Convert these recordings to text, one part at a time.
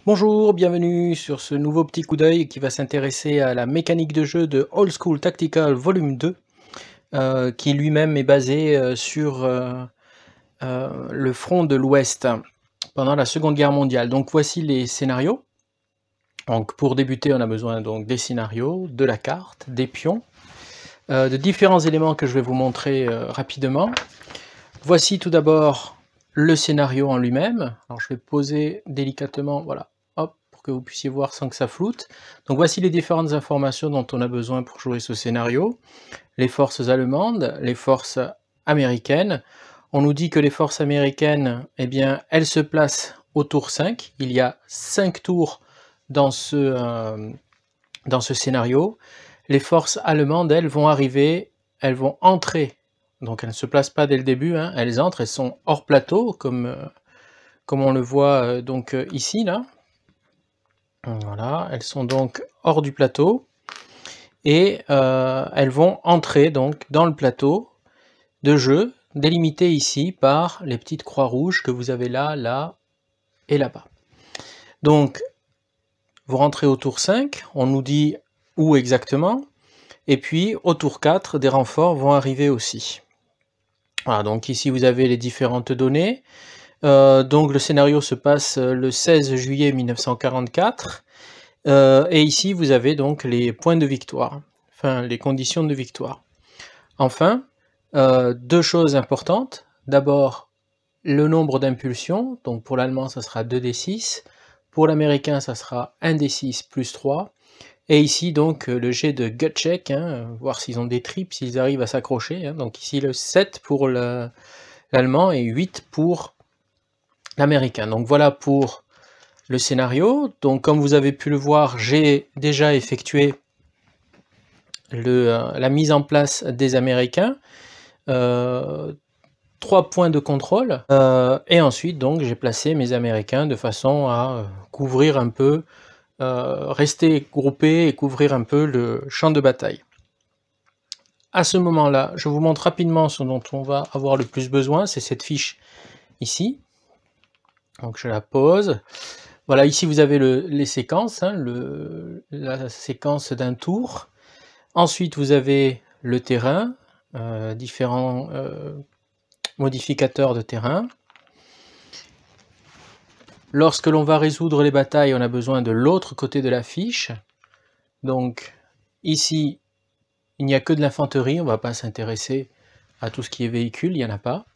Bonjour, bienvenue sur ce nouveau petit coup d'œil qui va s'intéresser à la mécanique de jeu de Old School Tactical Volume 2, qui lui-même est basé sur le front de l'Ouest pendant la Seconde Guerre mondiale. Donc voici les scénarios. Donc pour débuter, on a besoin donc des scénarios, de la carte, des pions, de différents éléments que je vais vous montrer rapidement. Voici tout d'abord le scénario en lui-même. Alors je vais poser délicatement, voilà, hop, pour que vous puissiez voir sans que ça floute. Donc voici les différentes informations dont on a besoin pour jouer ce scénario. Les forces allemandes, les forces américaines. On nous dit que les forces américaines, eh bien, elles se placent au tour 5. Il y a 5 tours dans ce scénario. Les forces allemandes, elles vont arriver, elles vont entrer. Donc elles ne se placent pas dès le début, hein, elles entrent, elles sont hors plateau, comme on le voit ici, là. Voilà, elles sont donc hors du plateau, et elles vont entrer donc dans le plateau de jeu, délimité ici par les petites croix rouges que vous avez là, là et là-bas. Donc, vous rentrez au tour 5, on nous dit où exactement, et puis au tour 4, des renforts vont arriver aussi. Voilà, donc ici vous avez les différentes données. Donc le scénario se passe le 16 juillet 1944, et ici vous avez donc les points de victoire, enfin les conditions de victoire. Enfin, deux choses importantes. D'abord, le nombre d'impulsions, donc pour l'allemand ça sera 2d6, pour l'américain ça sera 1d6 plus 3, et ici donc le jet de gut check, hein, voir s'ils ont des tripes, s'ils arrivent à s'accrocher, hein. Donc ici le 7 pour l'allemand et 8 pour l'américain. Donc voilà pour le scénario. Donc comme vous avez pu le voir, j'ai déjà effectué la mise en place des Américains, 3 points de contrôle, et ensuite donc j'ai placé mes Américains de façon à couvrir un peu, rester groupés et couvrir un peu le champ de bataille. À ce moment-là, je vous montre rapidement ce dont on va avoir le plus besoin, c'est cette fiche ici. Donc je la pose. Voilà, ici vous avez les séquences, hein, la séquence d'un tour. Ensuite vous avez le terrain, différents modificateurs de terrain. Lorsque l'on va résoudre les batailles, on a besoin de l'autre côté de la fiche. Donc ici, il n'y a que de l'infanterie, on ne va pas s'intéresser à tout ce qui est véhicule, il n'y en a pas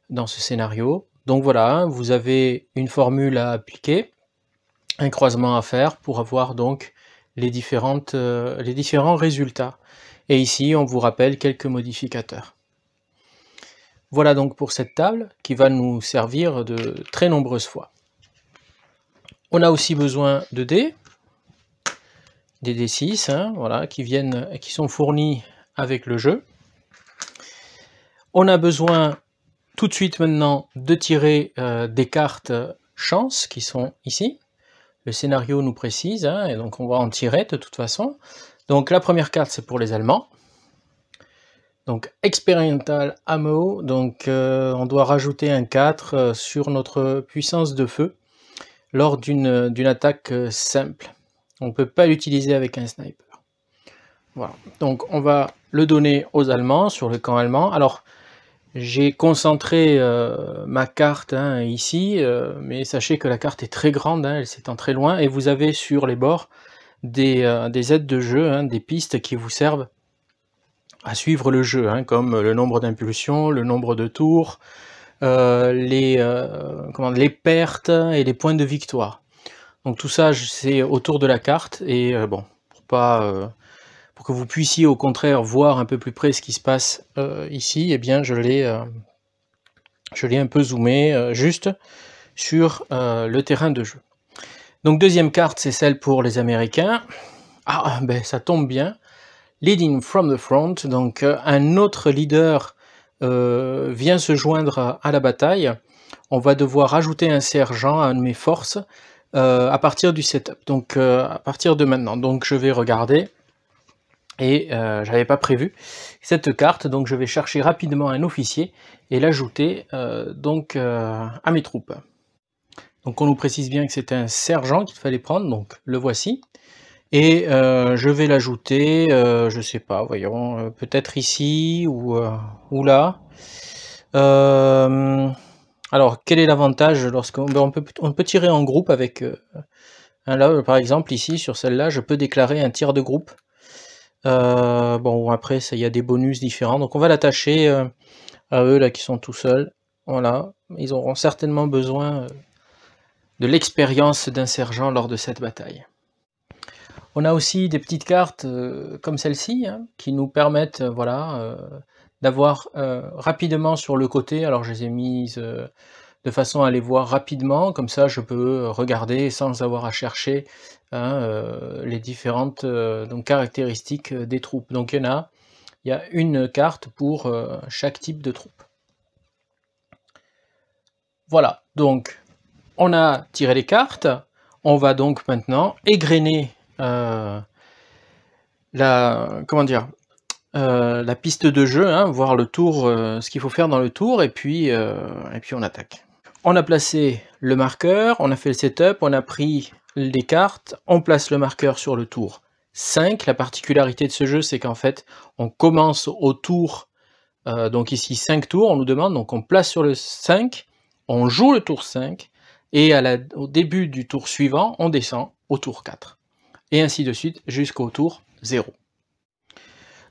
dans ce scénario. Donc voilà, vous avez une formule à appliquer, un croisement à faire pour avoir donc les différents résultats. Et ici, on vous rappelle quelques modificateurs. Voilà donc pour cette table qui va nous servir de très nombreuses fois. On a aussi besoin de dés, des D6, hein, voilà, qui sont fournis avec le jeu. On a besoin tout de suite maintenant de tirer des cartes chance qui sont ici. Le scénario nous précise, hein, et donc on va en tirer de toute façon. Donc la première carte c'est pour les Allemands. Donc Experimental Ammo, donc on doit rajouter un 4 sur notre puissance de feu lors d'une attaque simple. On ne peut pas l'utiliser avec un sniper. Voilà, donc on va le donner aux Allemands, sur le camp allemand. Alors, j'ai concentré ma carte ici, mais sachez que la carte est très grande, elle s'étend très loin, et vous avez sur les bords des aides de jeu, des pistes qui vous servent à suivre le jeu, comme le nombre d'impulsions, le nombre de tours, les pertes et les points de victoire. Donc tout ça, c'est autour de la carte, et bon, pour que vous puissiez au contraire voir un peu plus près ce qui se passe ici, eh bien je l'ai un peu zoomé juste sur le terrain de jeu. Donc deuxième carte, c'est celle pour les Américains. Ah, ben ça tombe bien. Leading from the front, donc un autre leader vient se joindre à la bataille. On va devoir ajouter un sergent à un de mes forces à partir du setup, donc à partir de maintenant. Donc je vais regarder, et j'avais pas prévu cette carte, donc je vais chercher rapidement un officier et l'ajouter à mes troupes. Donc on nous précise bien que c'était un sergent qu'il fallait prendre, donc le voici. Et je vais l'ajouter, je sais pas, voyons, peut-être ici ou là. Alors quel est l'avantage lorsqu'on on peut tirer en groupe avec, là, par exemple ici sur celle-là, je peux déclarer un tir de groupe. Bon après ça, il y a des bonus différents, donc on va l'attacher, à eux là qui sont tout seuls. Voilà, ils auront certainement besoin, de l'expérience d'un sergent lors de cette bataille. On a aussi des petites cartes comme celle-ci, hein, qui nous permettent voilà, d'avoir rapidement sur le côté, alors je les ai mises de façon à les voir rapidement, comme ça je peux regarder sans avoir à chercher hein, les différentes donc, caractéristiques des troupes. Donc il y a une carte pour chaque type de troupe. Voilà, donc on a tiré les cartes, on va donc maintenant égrener la piste de jeu, hein, voir le tour, ce qu'il faut faire dans le tour, et puis on attaque. On a placé le marqueur, on a fait le setup, on a pris les cartes, on place le marqueur sur le tour 5. La particularité de ce jeu, c'est qu'en fait, on commence au tour, donc ici 5 tours, on nous demande, donc on place sur le 5, on joue le tour 5, et au début du tour suivant, on descend au tour 4. Et ainsi de suite jusqu'au tour 0.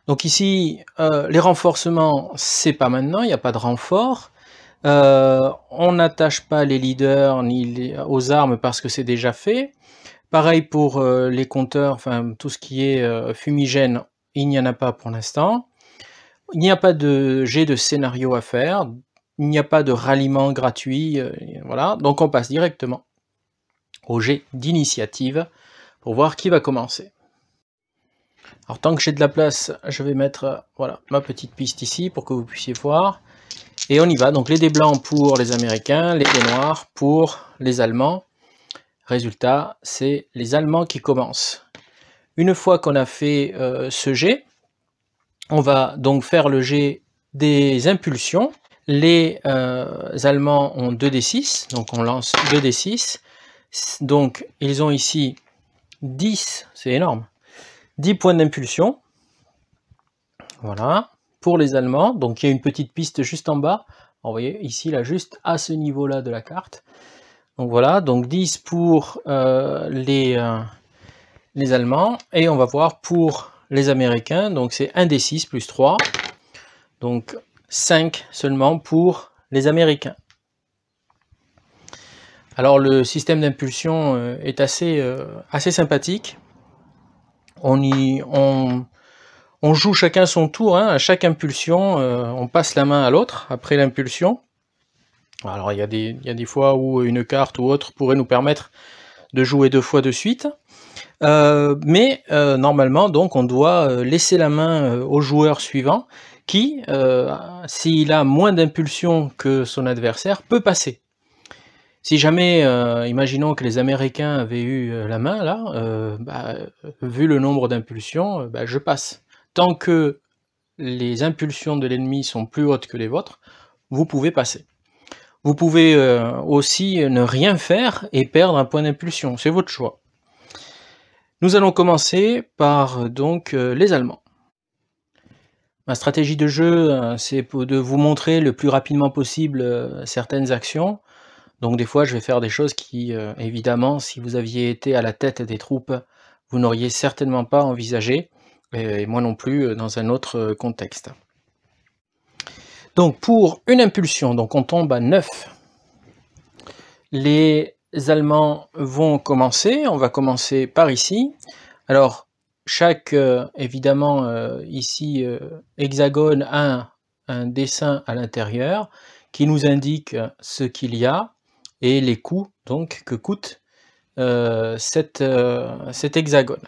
Donc ici, les renforcements, c'est pas maintenant, il n'y a pas de renfort. On n'attache pas les leaders ni aux armes parce que c'est déjà fait. Pareil pour les compteurs, enfin tout ce qui est fumigène, il n'y en a pas pour l'instant. Il n'y a pas de jet de scénario à faire, il n'y a pas de ralliement gratuit, voilà. Donc on passe directement au jet d'initiative pour voir qui va commencer. Alors tant que j'ai de la place, je vais mettre voilà, ma petite piste ici pour que vous puissiez voir. Et on y va, donc les dés blancs pour les Américains, les dés noirs pour les Allemands. Résultat, c'est les Allemands qui commencent. Une fois qu'on a fait ce jet, on va donc faire le jet des impulsions. Les Allemands ont 2d6, donc on lance 2d6. Donc ils ont ici 10, c'est énorme, 10 points d'impulsion. Voilà, pour les Allemands. Donc il y a une petite piste juste en bas. Alors, vous voyez, ici, là, juste à ce niveau-là de la carte. Donc voilà, donc 10 pour les Allemands. Et on va voir pour les Américains. Donc c'est 1d6 plus 3. Donc 5 seulement pour les Américains. Alors le système d'impulsion est assez sympathique. On joue chacun son tour, hein. À chaque impulsion, on passe la main à l'autre après l'impulsion. Alors il y a des fois où une carte ou autre pourrait nous permettre de jouer 2 fois de suite. Mais normalement, donc, on doit laisser la main au joueur suivant qui, s'il a moins d'impulsion que son adversaire, peut passer. Si jamais, imaginons que les Américains avaient eu la main, là, vu le nombre d'impulsions, je passe. Tant que les impulsions de l'ennemi sont plus hautes que les vôtres, vous pouvez passer. Vous pouvez aussi ne rien faire et perdre un point d'impulsion, c'est votre choix. Nous allons commencer par donc les Allemands. Ma stratégie de jeu, c'est de vous montrer le plus rapidement possible certaines actions. Donc des fois, je vais faire des choses qui, évidemment, si vous aviez été à la tête des troupes, vous n'auriez certainement pas envisagé, et moi non plus dans un autre contexte. Donc pour une impulsion, donc on tombe à 9. Les Allemands vont commencer, on va commencer par ici. Alors chaque, évidemment, ici, hexagone a un dessin à l'intérieur qui nous indique ce qu'il y a et les coûts donc que coûte cet hexagone.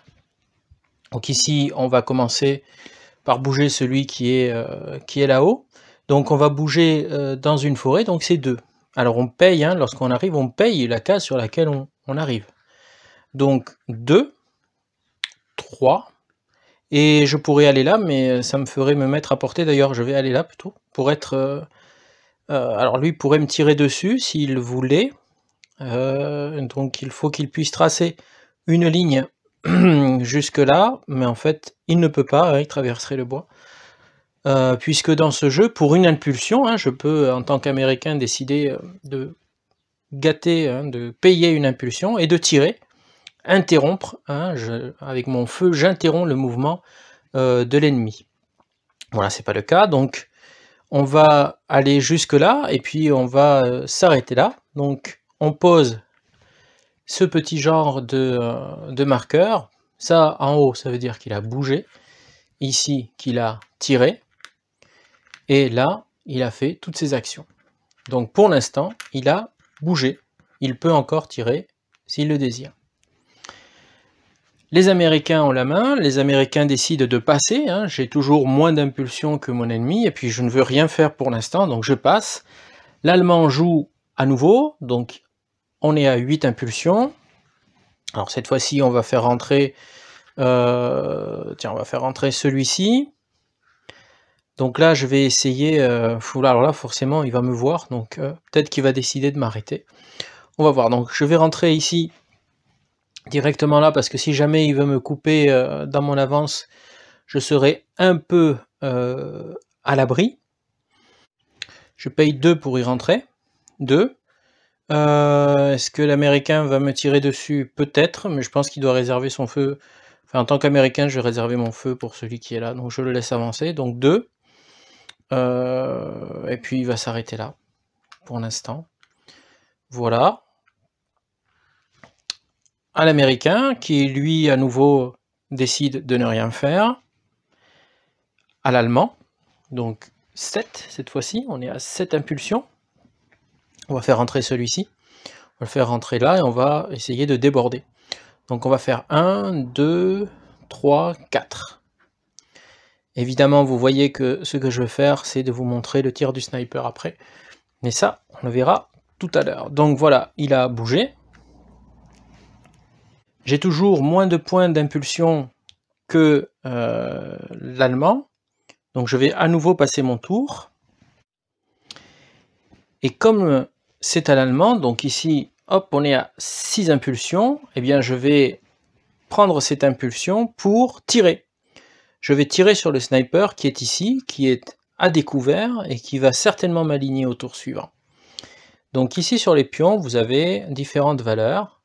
Donc ici, on va commencer par bouger celui qui est là-haut. Donc on va bouger dans une forêt, donc c'est 2. Alors on paye, hein, lorsqu'on arrive, on paye la case sur laquelle on arrive. Donc 2, 3, et je pourrais aller là, mais ça me ferait me mettre à portée, d'ailleurs je vais aller là plutôt, pour être... alors lui pourrait me tirer dessus s'il voulait, Donc il faut qu'il puisse tracer une ligne jusque là, mais en fait il ne peut pas, hein, il traverserait le bois. Puisque dans ce jeu, pour une impulsion, hein, je peux en tant qu'Américain décider de gâter, hein, de payer une impulsion et de tirer, interrompre, hein, avec mon feu j'interromps le mouvement de l'ennemi. Voilà, c'est pas le cas, donc on va aller jusque là et puis on va s'arrêter là. Donc on pose ce petit genre de marqueur. Ça en haut, ça veut dire qu'il a bougé, ici qu'il a tiré, et là il a fait toutes ses actions. Donc pour l'instant il a bougé, il peut encore tirer s'il le désire. Les Américains ont la main, les Américains décident de passer, hein, j'ai toujours moins d'impulsion que mon ennemi, et puis je ne veux rien faire pour l'instant, donc je passe. L'Allemand joue à nouveau, donc on est à 8 impulsions. Alors cette fois-ci on va faire rentrer, tiens, on va faire rentrer celui-ci. Donc là je vais essayer, alors là forcément il va me voir, donc peut-être qu'il va décider de m'arrêter. On va voir, donc je vais rentrer ici directement là, parce que si jamais il veut me couper dans mon avance, je serai un peu à l'abri. Je paye 2 pour y rentrer. 2. Est-ce que l'Américain va me tirer dessus? Peut-être, mais je pense qu'il doit réserver son feu. Enfin, en tant qu'Américain, je vais réserver mon feu pour celui qui est là, donc je le laisse avancer. Donc 2. Et puis il va s'arrêter là, pour l'instant. Voilà. À l'Américain, qui lui, à nouveau, décide de ne rien faire. À l'Allemand, donc 7 cette fois-ci, on est à 7 impulsions. On va faire rentrer celui-ci, on va le faire rentrer là et on va essayer de déborder. Donc on va faire 1, 2, 3, 4. Évidemment, vous voyez que ce que je vais faire, c'est de vous montrer le tir du sniper après. Mais ça, on le verra tout à l'heure. Donc voilà, il a bougé. J'ai toujours moins de points d'impulsion que l'Allemand. Donc je vais à nouveau passer mon tour. Et comme c'est à l'Allemand, donc ici, hop, on est à 6 impulsions, et bien je vais prendre cette impulsion pour tirer. Je vais tirer sur le sniper qui est ici, qui est à découvert et qui va certainement m'aligner au tour suivant. Donc ici sur les pions, vous avez différentes valeurs.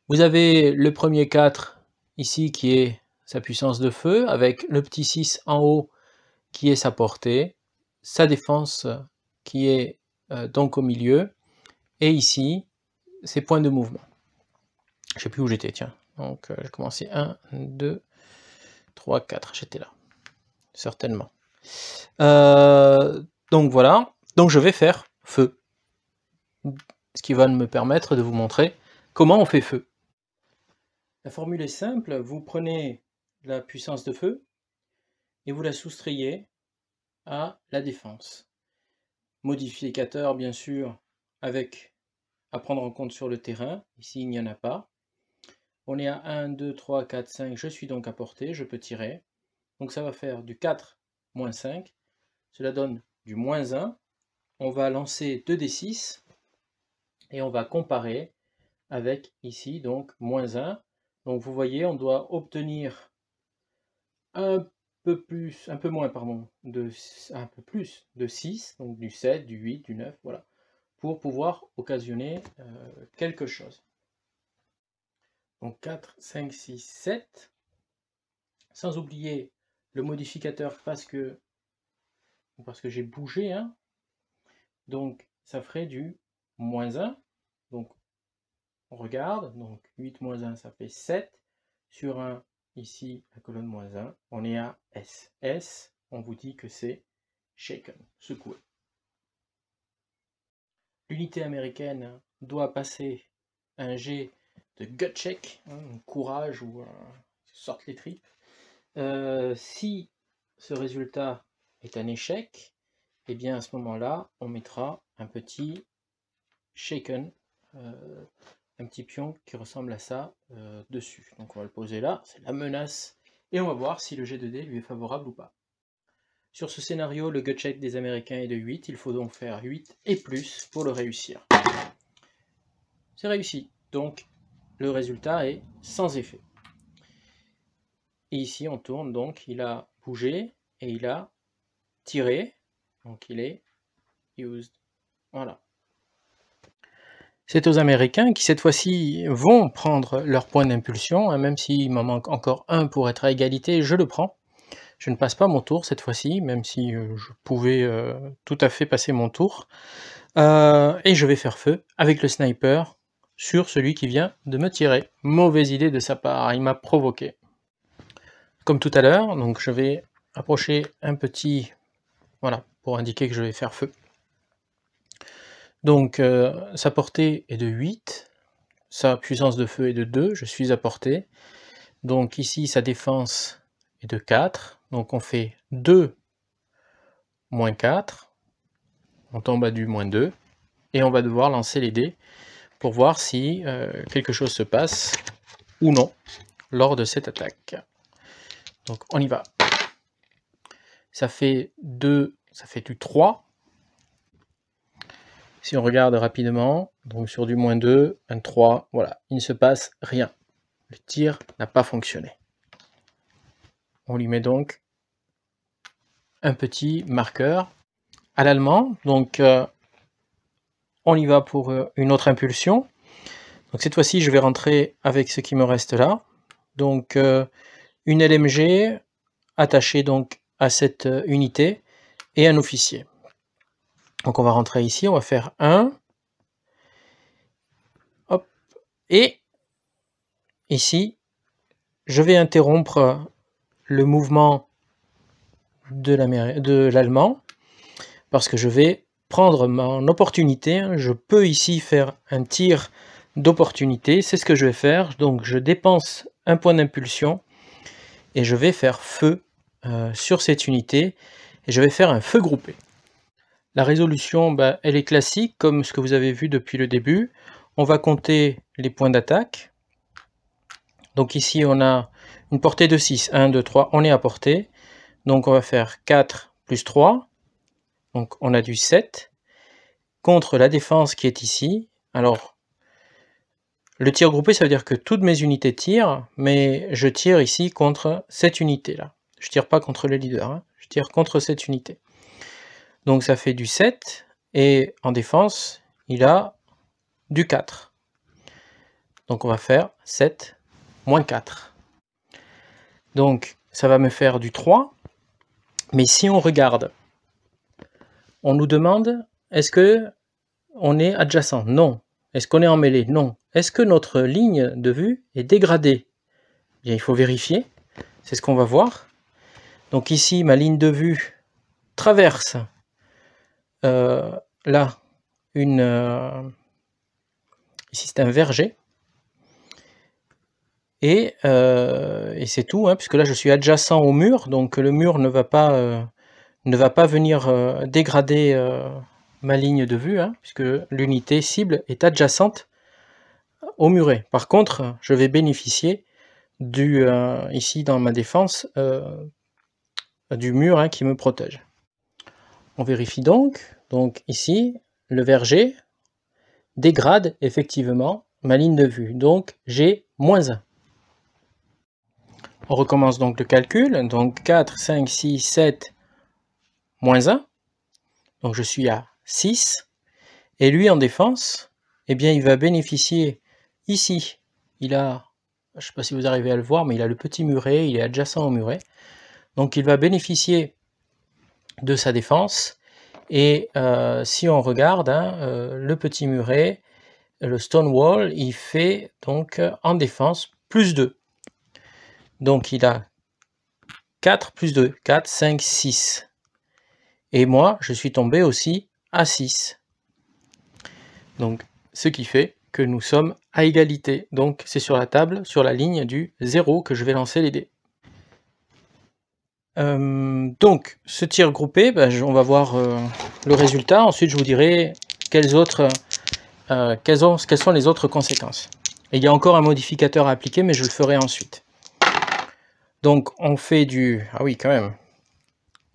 Vous avez le premier 4 ici qui est sa puissance de feu, avec le petit 6 en haut qui est sa portée, sa défense qui est donc au milieu, et ici ses points de mouvement. Je ne sais plus où j'étais, tiens. Donc j'ai commencé 1, 2, 3, 4, j'étais là. Certainement. Donc voilà, donc je vais faire feu. Ce qui va me permettre de vous montrer comment on fait feu. La formule est simple, vous prenez la puissance de feu et vous la soustrayez à la défense. Modificateur bien sûr avec à prendre en compte sur le terrain, ici il n'y en a pas. On est à 1, 2, 3, 4, 5, je suis donc à portée, je peux tirer. Donc ça va faire du 4 moins 5, cela donne du moins 1. On va lancer 2d6 et on va comparer avec ici donc moins 1. Donc vous voyez, on doit obtenir un peu moins, pardon, un peu plus de 6, donc du 7, du 8, du 9, voilà, pour pouvoir occasionner quelque chose. Donc 4, 5, 6, 7, sans oublier le modificateur parce que j'ai bougé, hein. Donc ça ferait du moins 1, donc on regarde, donc 8 moins 1 ça fait 7, sur 1 ici la colonne moins 1, on est à S. S, on vous dit que c'est shaken, secoué. L'unité américaine doit passer un jet de gut check, hein, courage ou sorte les tripes. Si ce résultat est un échec, et bien à ce moment-là, on mettra un petit shaken, un petit pion qui ressemble à ça dessus. Donc on va le poser là, c'est la menace, et on va voir si le jet de dés lui est favorable ou pas. Sur ce scénario, le gut check des Américains est de 8, il faut donc faire 8 et plus pour le réussir. c'est réussi. Donc le résultat est sans effet. Et ici on tourne, donc il a bougé et il a tiré, donc il est used. Voilà. C'est aux Américains qui cette fois-ci vont prendre leur point d'impulsion, hein, même s'il m'en manque encore un pour être à égalité, je le prends. Je ne passe pas mon tour cette fois-ci, même si je pouvais tout à fait passer mon tour. Et je vais faire feu avec le sniper sur celui qui vient de me tirer. Mauvaise idée de sa part, il m'a provoqué. Comme tout à l'heure, donc je vais approcher un petit... Voilà, pour indiquer que je vais faire feu. Donc sa portée est de 8, sa puissance de feu est de 2, je suis à portée. Donc ici sa défense est de 4, donc on fait 2 moins 4, on tombe à du moins 2, et on va devoir lancer les dés pour voir si quelque chose se passe ou non lors de cette attaque. Donc on y va. Ça fait 2, ça fait du 3. Si on regarde rapidement, donc sur du moins 2, un 3, voilà, il ne se passe rien. Le tir n'a pas fonctionné. On lui met donc un petit marqueur à l'allemand. Donc on y va pour une autre impulsion. Donc cette fois-ci, je vais rentrer avec ce qui me reste là. Donc une LMG attachée donc à cette unité et un officier. Donc on va rentrer ici, on va faire 1. Hop. Et ici, je vais interrompre le mouvement de l'allemand parce que je vais prendre mon opportunité. Je peux ici faire un tir d'opportunité, c'est ce que je vais faire. Donc je dépense un point d'impulsion et je vais faire feu sur cette unité et je vais faire un feu groupé. La résolution, elle est classique comme ce que vous avez vu depuis le début. On va compter les points d'attaque. Donc ici on a une portée de 6, 1, 2, 3, on est à portée. Donc on va faire 4 plus 3, donc on a du 7, contre la défense qui est ici. Alors, le tir groupé, ça veut dire que toutes mes unités tirent, mais je tire ici contre cette unité-là. Je tire pas contre le leader, hein, je tire contre cette unité. Donc ça fait du 7, et en défense, il a du 4. Donc on va faire 7 moins 4. Donc ça va me faire du 3. Mais si on regarde, on nous demande, est-ce que on est adjacent? Non. Est-ce qu'on est en mêlée? Non. Est-ce que notre ligne de vue est dégradée? Bien, il faut vérifier. C'est ce qu'on va voir. Donc ici, ma ligne de vue traverse là ici c'est un verger. Et c'est tout, hein, puisque là je suis adjacent au mur, donc le mur ne va pas venir dégrader ma ligne de vue, hein, puisque l'unité cible est adjacente au muret. Par contre, je vais bénéficier ici dans ma défense du mur, hein, qui me protège. On vérifie donc ici, le verger dégrade effectivement ma ligne de vue, donc j'ai moins 1. On recommence donc le calcul, donc 4, 5, 6, 7, moins 1, donc je suis à 6, et lui en défense, eh bien il va bénéficier ici, il a, je ne sais pas si vous arrivez à le voir, mais il a le petit muret, il est adjacent au muret, donc il va bénéficier de sa défense, et si on regarde, hein, le petit muret, le stone wall, il fait donc en défense plus 2. Donc il a 4 plus 2, 4, 5, 6. Et moi, je suis tombé aussi à 6. Donc ce qui fait que nous sommes à égalité. Donc c'est sur la table, sur la ligne du 0 que je vais lancer les dés. Donc ce tir groupé, on va voir le résultat. Ensuite je vous dirai quelles sont les autres conséquences. Et il y a encore un modificateur à appliquer, mais je le ferai ensuite. Donc on fait du... Ah oui, quand même.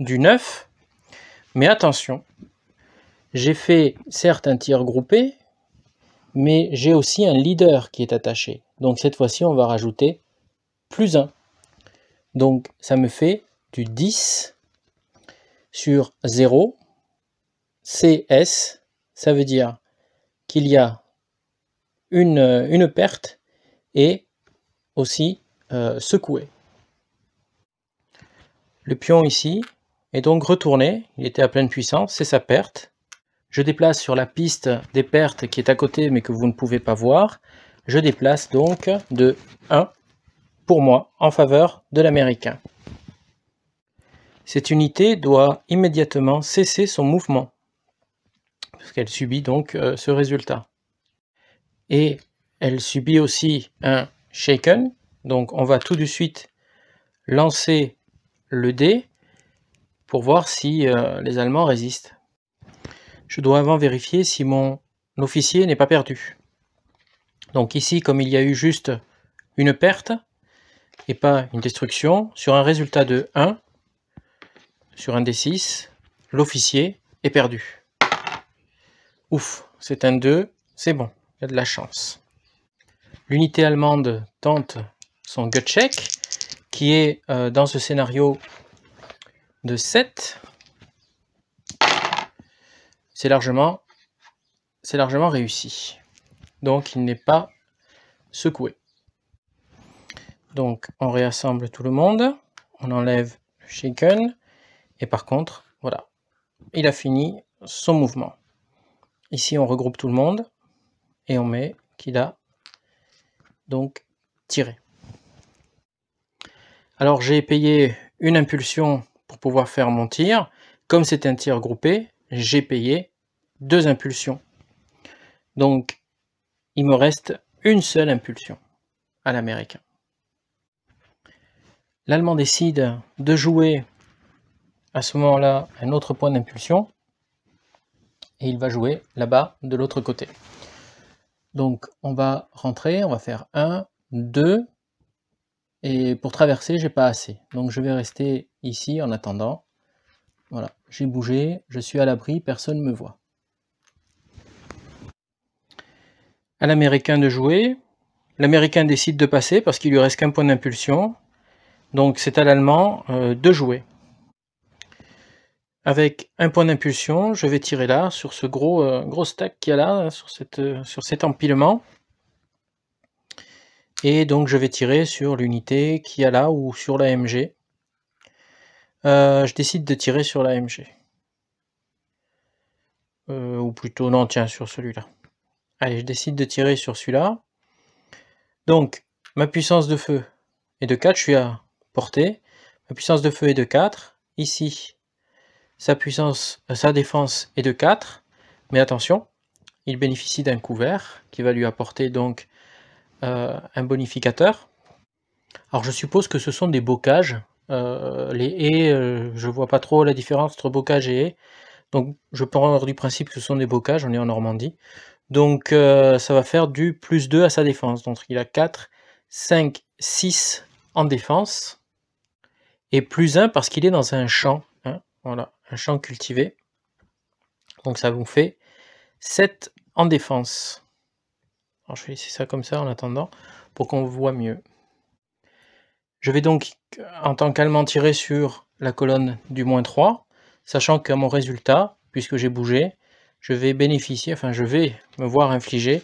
Du 9. Mais attention, j'ai fait certes un tir groupé, mais j'ai aussi un leader qui est attaché. Donc cette fois-ci, on va rajouter plus 1. Donc ça me fait du 10 sur 0. CS, ça veut dire qu'il y a une perte et aussi secoué. Le pion ici est donc retourné, il était à pleine puissance, c'est sa perte. Je déplace sur la piste des pertes qui est à côté mais que vous ne pouvez pas voir. Je déplace donc de 1 pour moi en faveur de l'américain. Cette unité doit immédiatement cesser son mouvement parce qu'elle subit donc ce résultat. Et elle subit aussi un shaken, donc on va tout de suite lancer le dé pour voir si les Allemands résistent. Je dois avant vérifier si mon officier n'est pas perdu. Donc ici, comme il y a eu juste une perte et pas une destruction, sur un résultat de 1, sur un D6, l'officier est perdu. Ouf, c'est un 2, c'est bon, il y a de la chance. L'unité allemande tente son gut check, qui est dans ce scénario de 7. C'est largement réussi. Donc il n'est pas secoué. Donc on réassemble tout le monde, on enlève le shaken, et par contre, voilà, il a fini son mouvement. Ici on regroupe tout le monde, et on met qu'il a donc tiré. Alors j'ai payé une impulsion pour pouvoir faire mon tir. Comme c'est un tir groupé, j'ai payé 2 impulsions. Donc il me reste une seule impulsion à l'américain. L'Allemand décide de jouer à ce moment-là un autre point d'impulsion et il va jouer là-bas de l'autre côté. Donc on va rentrer, on va faire 1, 2 et pour traverser j'ai pas assez. Donc je vais rester ici en attendant. Voilà, j'ai bougé, je suis à l'abri, personne ne me voit. À l'américain de jouer, l'américain décide de passer parce qu'il lui reste qu'un point d'impulsion. Donc c'est à l'allemand de jouer. Avec un point d'impulsion, je vais tirer là, sur ce gros stack qu'il y a là, sur cet empilement. Et donc je vais tirer sur l'unité qu'il y a là, ou sur la MG. Je décide de tirer sur la MG. Ou plutôt, non, tiens, sur celui-là. Allez, je décide de tirer sur celui-là. Donc, ma puissance de feu est de 4, je suis à portée. Ma puissance de feu est de 4. Ici, sa défense est de 4. Mais attention, il bénéficie d'un couvert qui va lui apporter donc un bonificateur. Alors je suppose que ce sont des bocages. Les haies, je vois pas trop la différence entre bocage et haies. Donc je pars du principe que ce sont des bocages, on est en Normandie. Donc ça va faire du plus 2 à sa défense. Donc il a 4, 5, 6 en défense. Et plus 1 parce qu'il est dans un champ. Hein, voilà, un champ cultivé. Donc ça vous fait 7 en défense. Alors je vais laisser ça comme ça en attendant pour qu'on voit mieux. Je vais donc en tant qu'allemand tirer sur la colonne du -3, sachant qu'à mon résultat, puisque j'ai bougé, je vais bénéficier, enfin je vais me voir infliger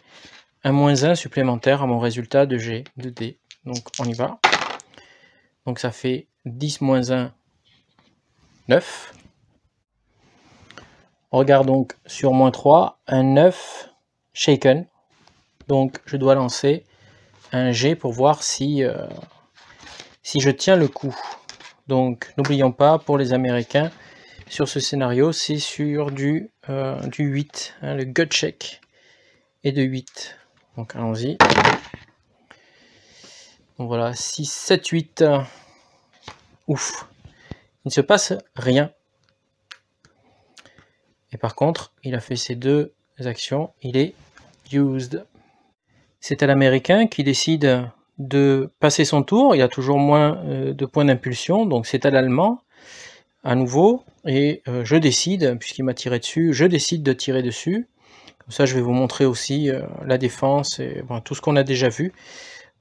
un -1 supplémentaire à mon résultat de G, de D. Donc on y va. Donc ça fait 10 -1, 9. On regarde donc sur -3, un 9 shaken. Donc je dois lancer un G pour voir si je tiens le coup. Donc n'oublions pas, pour les Américains, sur ce scénario, c'est sur du 8. Hein, le gut check est de 8. Donc allons-y. Donc voilà, 6, 7, 8. Ouf. Il ne se passe rien. Et par contre, il a fait ces 2 actions. Il est used. C'est à l'Américain qui décide de passer son tour. Il a toujours moins de points d'impulsion. Donc c'est à l'Allemand à nouveau. Et je décide, puisqu'il m'a tiré dessus, je décide de tirer dessus. Comme ça, je vais vous montrer aussi la défense et bon, tout ce qu'on a déjà vu.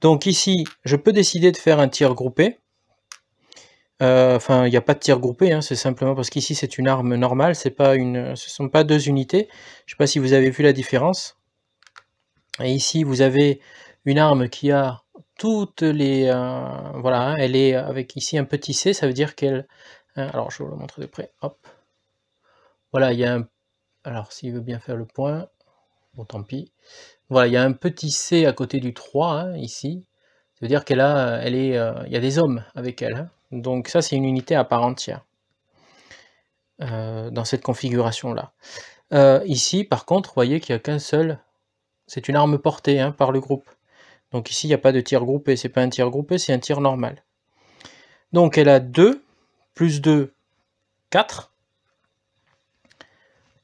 Donc ici, je peux décider de faire un tir groupé. Enfin, il n'y a pas de tir groupé, hein, c'est simplement parce qu'ici c'est une arme normale, ce ne sont pas 2 unités. Je ne sais pas si vous avez vu la différence. Et ici, vous avez une arme qui a toutes les... voilà, hein, elle est avec ici un petit C, ça veut dire qu'elle... alors, je vais vous le montrer de près. Hop. Voilà, il y a un... Alors, s'il veut bien faire le point, bon, tant pis. Voilà, il y a un petit C à côté du 3, hein, ici. Ça veut dire qu'elle a, il y a des hommes avec elle. Hein. Donc ça, c'est une unité à part entière dans cette configuration-là. Ici, par contre, vous voyez qu'il n'y a qu'un seul. C'est une arme portée hein, par le groupe. Donc ici, il n'y a pas de tir groupé. C'est pas un tir groupé, c'est un tir normal. Donc elle a 2, plus 2, 4.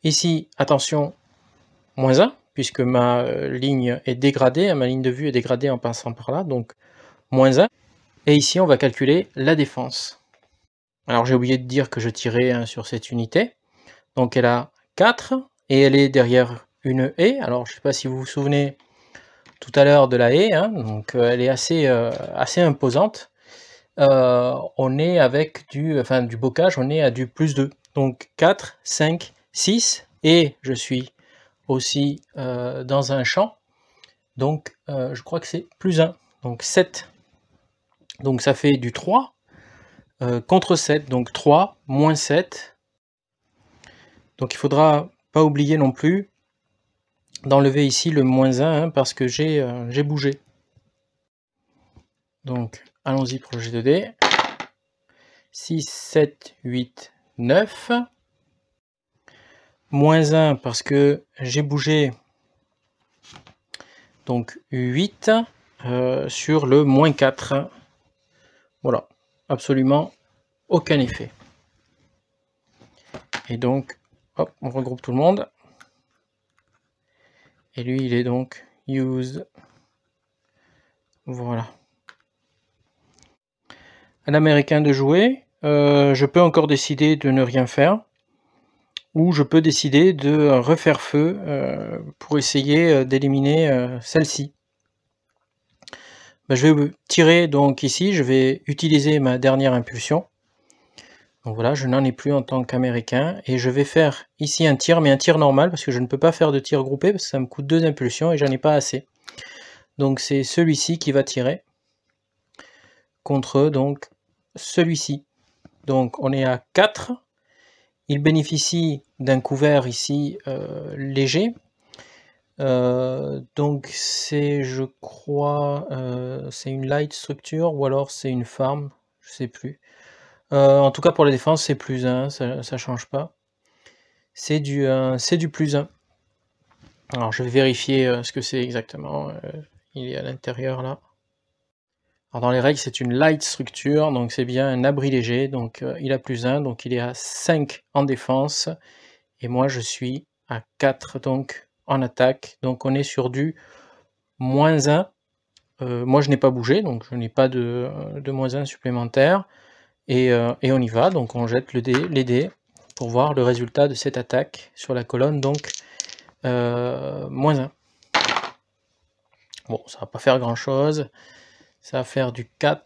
Ici, attention, moins 1, puisque ma ligne est dégradée, ma ligne de vue est dégradée en passant par là, donc moins 1. Et ici, on va calculer la défense. Alors j'ai oublié de dire que je tirais hein, sur cette unité. Donc elle a 4 et elle est derrière une haie. Alors je ne sais pas si vous vous souvenez tout à l'heure de la haie, hein, donc elle est assez imposante. On est avec du bocage, on est à du plus 2. Donc 4, 5, 6 et je suis aussi dans un champ. Donc je crois que c'est plus 1, donc 7. Donc ça fait du 3 contre 7, donc 3 moins 7. Donc il faudra pas oublier non plus d'enlever ici le moins 1 hein, parce que j'ai bougé. Donc allons-y pour le jet de dés. 6, 7, 8, 9. Moins 1 parce que j'ai bougé. Donc 8 sur le moins 4. Voilà, absolument aucun effet. Et donc, hop, on regroupe tout le monde. Et lui, il est donc used. Voilà. À l'américain de jouer, je peux encore décider de ne rien faire. Ou je peux décider de refaire feu pour essayer d'éliminer celle-ci. Ben, je vais tirer donc ici, je vais utiliser ma dernière impulsion. Donc voilà, je n'en ai plus en tant qu'américain. Et je vais faire ici un tir, mais un tir normal, parce que je ne peux pas faire de tir groupé, parce que ça me coûte 2 impulsions et j'en ai pas assez. Donc c'est celui-ci qui va tirer contre donc celui-ci. Donc on est à 4. Il bénéficie d'un couvert ici léger. Donc c'est, je crois, c'est une light structure ou alors c'est une farm, je sais plus. En tout cas pour la défense c'est plus 1, ça change pas. C'est du plus 1. Alors je vais vérifier ce que c'est exactement. Il est à l'intérieur là. Alors dans les règles c'est une light structure, donc c'est bien un abri léger, donc il a plus 1, donc il est à 5 en défense. Et moi je suis à 4 donc en attaque, donc on est sur du moins 1. Moi je n'ai pas bougé, donc je n'ai pas de moins 1 supplémentaire. Et on y va, donc on jette les dés pour voir le résultat de cette attaque sur la colonne, donc moins 1. Bon, ça va pas faire grand chose, ça va faire du 4.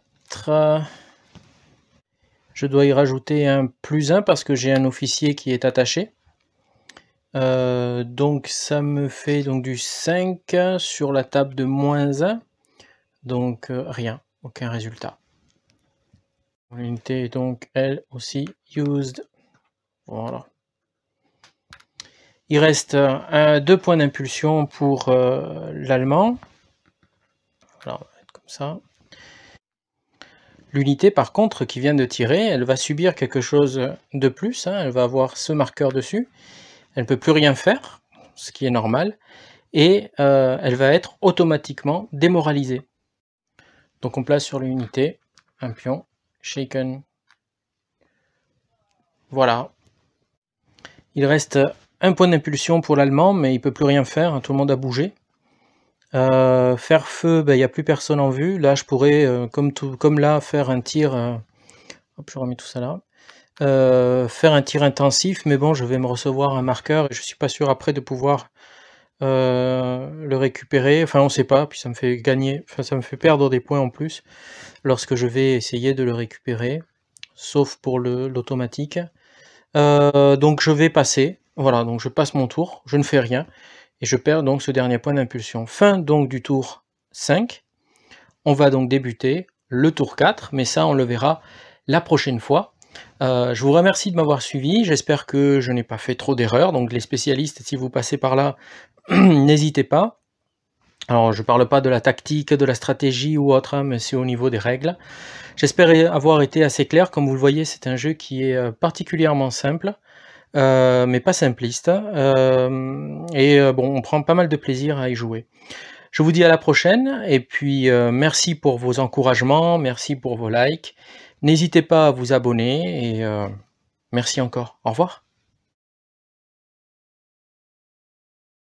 Je dois y rajouter un plus 1 parce que j'ai un officier qui est attaché. Donc ça me fait donc du 5 sur la table de moins 1. Donc rien, aucun résultat. L'unité est donc elle aussi used. Voilà. Il reste 2 points d'impulsion pour l'allemand. Alors on va mettre comme ça. L'unité par contre qui vient de tirer, elle va subir quelque chose de plus. Hein. Elle va avoir ce marqueur dessus. Elle ne peut plus rien faire, ce qui est normal. Et elle va être automatiquement démoralisée. Donc on place sur l'unité un pion, shaken. Voilà. Il reste un point d'impulsion pour l'allemand, mais il ne peut plus rien faire, hein, tout le monde a bougé. Faire feu, ben, il n'y a plus personne en vue. Là, je pourrais, comme là, faire un tir. Hop, je remets tout ça là. Faire un tir intensif, mais bon, je vais me recevoir un marqueur et je ne suis pas sûr après de pouvoir le récupérer, enfin on sait pas, puis ça me fait gagner, enfin ça me fait perdre des points en plus lorsque je vais essayer de le récupérer, sauf pour l'automatique. Donc je vais passer, voilà, donc je passe mon tour, je ne fais rien, et je perds donc ce dernier point d'impulsion. Fin donc du tour 5, on va donc débuter le tour 4, mais ça on le verra la prochaine fois. Je vous remercie de m'avoir suivi, j'espère que je n'ai pas fait trop d'erreurs, donc les spécialistes, si vous passez par là, n'hésitez pas. Alors je parle pas de la tactique, de la stratégie ou autre, hein, mais c'est au niveau des règles. J'espère avoir été assez clair, comme vous le voyez, c'est un jeu qui est particulièrement simple, mais pas simpliste, bon, on prend pas mal de plaisir à y jouer. Je vous dis à la prochaine et puis, merci pour vos encouragements, merci pour vos likes. N'hésitez pas à vous abonner et merci encore. Au revoir.